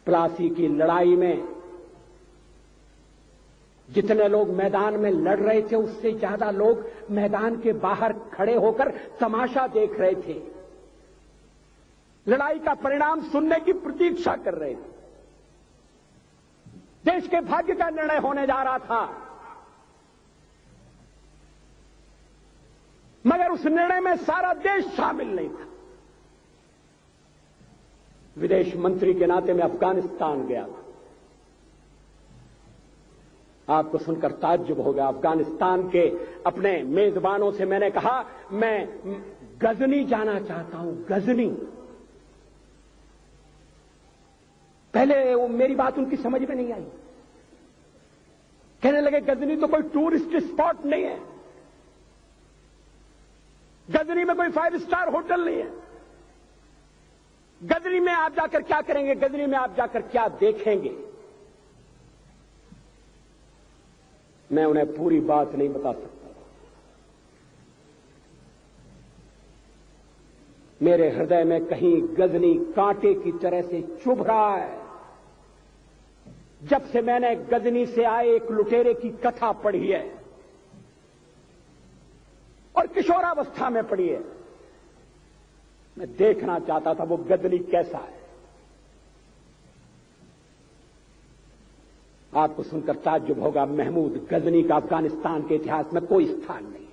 प्लासी की लड़ाई में जितने लोग मैदान में लड़ रहे थे उससे ज्यादा लोग मैदान के बाहर खड़े होकर तमाशा देख रहे थे, लड़ाई का परिणाम सुनने की प्रतीक्षा कर रहे थे। देश के भाग्य का निर्णय होने जा रहा था, मगर उस निर्णय में सारा देश शामिल नहीं था। विदेश मंत्री के नाते मैं अफगानिस्तान गया था। आपको सुनकर ताज्जुब होगा, अफगानिस्तान के अपने मेजबानों से मैंने कहा मैं गजनी जाना चाहता हूं, गजनी। पहले वो मेरी बात उनकी समझ में नहीं आई। कहने लगे गजनी तो कोई टूरिस्ट स्पॉट नहीं है, गजनी में कोई 5 स्टार होटल नहीं है, गजनी में आप जाकर क्या करेंगे, गजनी में आप जाकर क्या देखेंगे। मैं उन्हें पूरी बात नहीं बता सकता। मेरे हृदय में कहीं गजनी कांटे की तरह से चुभ रहा है। जब से मैंने गजनी से आए एक लुटेरे की कथा पढ़ी है और किशोरावस्था में पढ़ी है, मैं देखना चाहता था वो गजनी कैसा है। आपको सुनकर ताज्जुब होगा, महमूद गजनी का अफगानिस्तान के इतिहास में कोई स्थान नहीं है।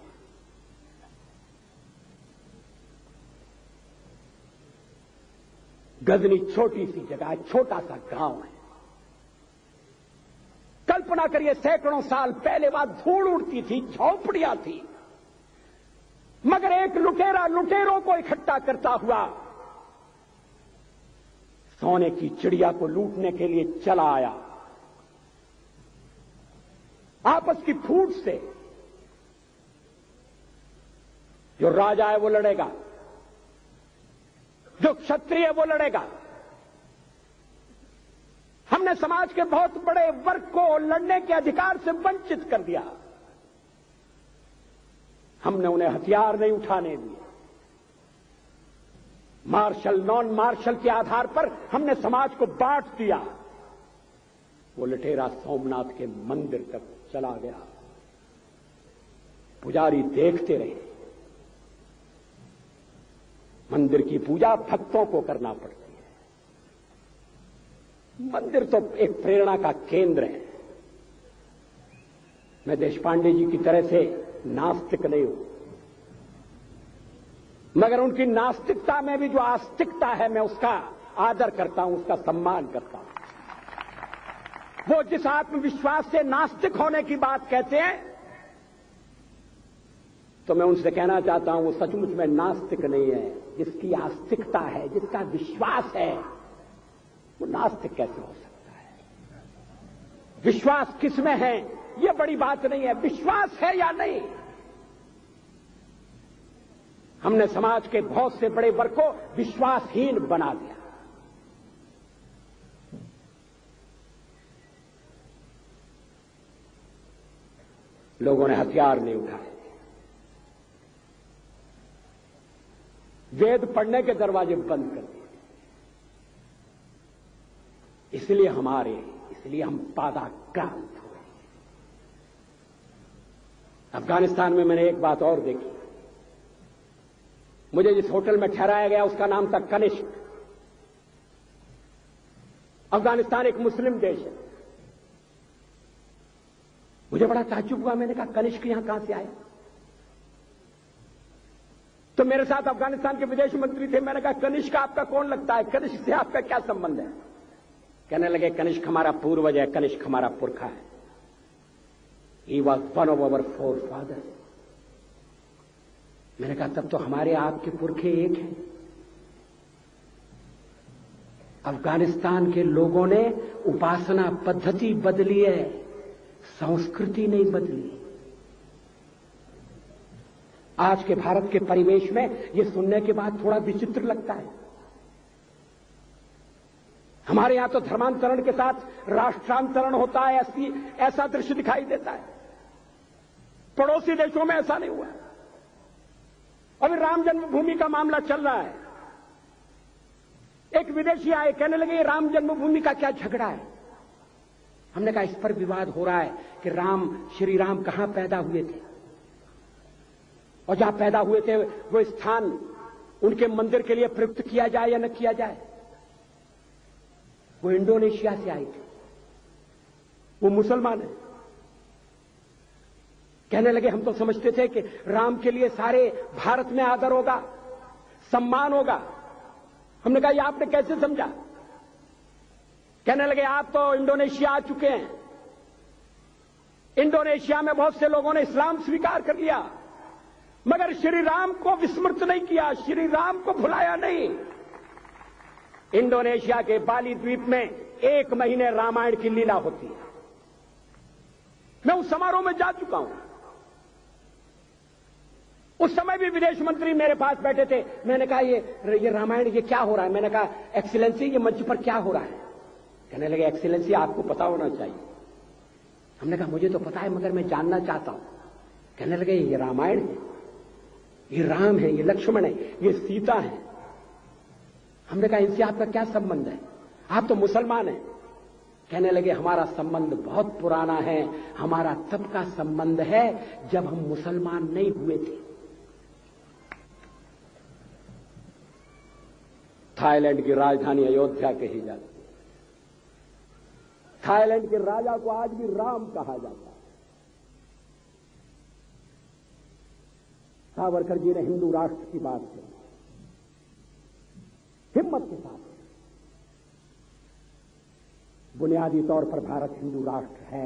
गजनी छोटी सी जगह है, छोटा सा गांव है। कल्पना करिए सैकड़ों साल पहले वहां धूल उड़ती थी, झोंपड़ियां थी, मगर एक लुटेरा लुटेरों को इकट्ठा करता हुआ सोने की चिड़िया को लूटने के लिए चला आया। आपस की फूट से जो राजा है वो लड़ेगा, जो क्षत्रिय है वो लड़ेगा। हमने समाज के बहुत बड़े वर्ग को लड़ने के अधिकार से वंचित कर दिया। हमने उन्हें हथियार नहीं उठाने दिए। मार्शल नॉन मार्शल के आधार पर हमने समाज को बांट दिया। वो लुटेरा सोमनाथ के मंदिर तक चला गया। पुजारी देखते रहे। मंदिर की पूजा भक्तों को करना पड़ती है। मंदिर तो एक प्रेरणा का केंद्र है। मैं देशपांडे जी की तरह से नास्तिक नहीं हूं, मगर उनकी नास्तिकता में भी जो आस्तिकता है मैं उसका आदर करता हूं, उसका सम्मान करता हूं। वो जिस आत्मविश्वास से नास्तिक होने की बात कहते हैं, तो मैं उनसे कहना चाहता हूं वो सचमुच में नास्तिक नहीं है। जिसकी आस्तिकता है, जिसका विश्वास है, वो नास्तिक कैसे हो सकता है। विश्वास किसमें है ये बड़ी बात नहीं है, विश्वास है या नहीं। हमने समाज के बहुत से बड़े वर्ग को विश्वासहीन बना दिया। लोगों ने हथियार नहीं उठाए, वेद पढ़ने के दरवाजे बंद कर दिए। इसलिए हम पादाक्रांत हुए। अफगानिस्तान में मैंने एक बात और देखी। मुझे जिस होटल में ठहराया गया उसका नाम था कनिष्क। अफगानिस्तान एक मुस्लिम देश है। मुझे बड़ा ताज्जुब हुआ। मैंने कहा कनिष्क यहां कहां से आया। तो मेरे साथ अफगानिस्तान के विदेश मंत्री थे। मैंने कहा कनिष्क आपका कौन लगता है, कनिष्क से आपका क्या संबंध है। कहने लगे कनिष्क हमारा पूर्वज है, कनिष्क हमारा पुरखा है। He was one of our forefathers. मैंने कहा तब तो हमारे आपके पुरखे एक हैं। अफगानिस्तान के लोगों ने उपासना पद्धति बदली है, संस्कृति नहीं बदली। आज के भारत के परिवेश में यह सुनने के बाद थोड़ा विचित्र लगता है। हमारे यहां तो धर्मांतरण के साथ राष्ट्रांतरण होता है, ऐसा दृश्य दिखाई देता है। पड़ोसी देशों में ऐसा नहीं हुआ। अभी राम जन्मभूमि का मामला चल रहा है। एक विदेशी आए, कहने लगे ये राम जन्मभूमि का क्या झगड़ा है। हमने कहा इस पर विवाद हो रहा है कि श्री राम कहां पैदा हुए थे, और जहां पैदा हुए थे वो स्थान उनके मंदिर के लिए प्रयुक्त किया जाए या न किया जाए। वो इंडोनेशिया से आए थे, वो मुसलमान है। कहने लगे हम तो समझते थे कि राम के लिए सारे भारत में आदर होगा, सम्मान होगा। हमने कहा ये आपने कैसे समझा। कहने लगे आप तो इंडोनेशिया आ चुके हैं, इंडोनेशिया में बहुत से लोगों ने इस्लाम स्वीकार कर लिया, मगर श्री राम को विस्मृत नहीं किया, श्री राम को भुलाया नहीं। इंडोनेशिया के बाली द्वीप में 1 महीने रामायण की लीला होती है। मैं उस समारोह में जा चुका हूं। उस समय भी विदेश मंत्री मेरे पास बैठे थे। मैंने कहा ये रामायण ये क्या हो रहा है। मैंने कहा एक्सीलेंसी ये मंच पर क्या हो रहा है। कहने लगे एक्सीलेंसी आपको पता होना चाहिए। हमने कहा मुझे तो पता है मगर मैं जानना चाहता हूं। कहने लगे ये रामायण है, ये राम है, ये लक्ष्मण है, ये सीता है। हमने कहा इनसे आपका क्या संबंध है, आप तो मुसलमान हैं। कहने लगे हमारा संबंध बहुत पुराना है, हमारा तब का संबंध है जब हम मुसलमान नहीं हुए थे। थाईलैंड की राजधानी अयोध्या कही जाती है। थाईलैंड के राजा को आज भी राम कहा जाता है। सावरकर जी ने हिंदू राष्ट्र की बात की, हिम्मत के साथ। बुनियादी तौर पर भारत हिंदू राष्ट्र है।